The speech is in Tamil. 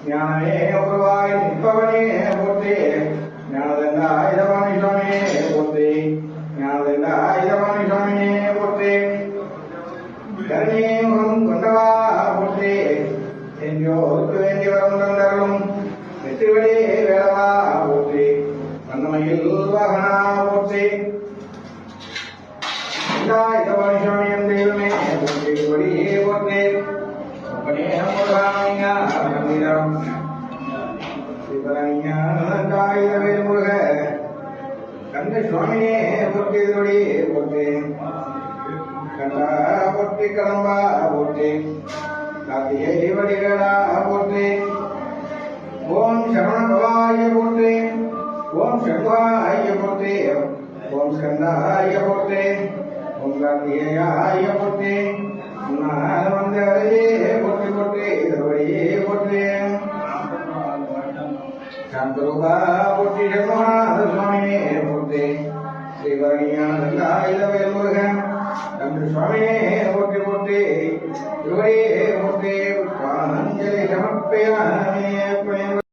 ஞானமே உருவாய் நிற்பவனே போற்றி ஞானதண்டாயுதவாணி சுவாமியே போற்றி ஞானதண்டாயுதவாணி சுவாமியே போற்றி கருணே முகம் கொண்டவா போற்றி எங்கோருக்கு வேண்டி வரம் தந்தரும் வெற்றிவடே வேளவா போற்றி வண்ணமையில் வாகனா போற்றி யுதவாணி சுவாமியம் தெய்வமே போற்றி கொடியே போற்றி முருக கந்த சுவாமியே போற்றி போற்றி கண்டா போற்றி கடம்பா போற்றி கார்த்திகை வடிகளா போற்றி ஓம் சரவணபவாய போற்றி ஓம் சண்முகாய போற்றி ஓம் ஸ்கந்தாய போற்றி ஓம் கார்த்திகேயாய போற்றி வந்தே போற்றி போற்றி திருவடியே போற்றி சாந்தரூபா போற்றி சண்முகநாத சுவாமியே போற்றி ஸ்ரீவரணியானந்தாயுதவேல் முருகன் தம்பி சுவாமியே போற்றி போற்றி திருவடியே போற்றி புஷ்பாஞ்சலி சமர்ப்பயாமி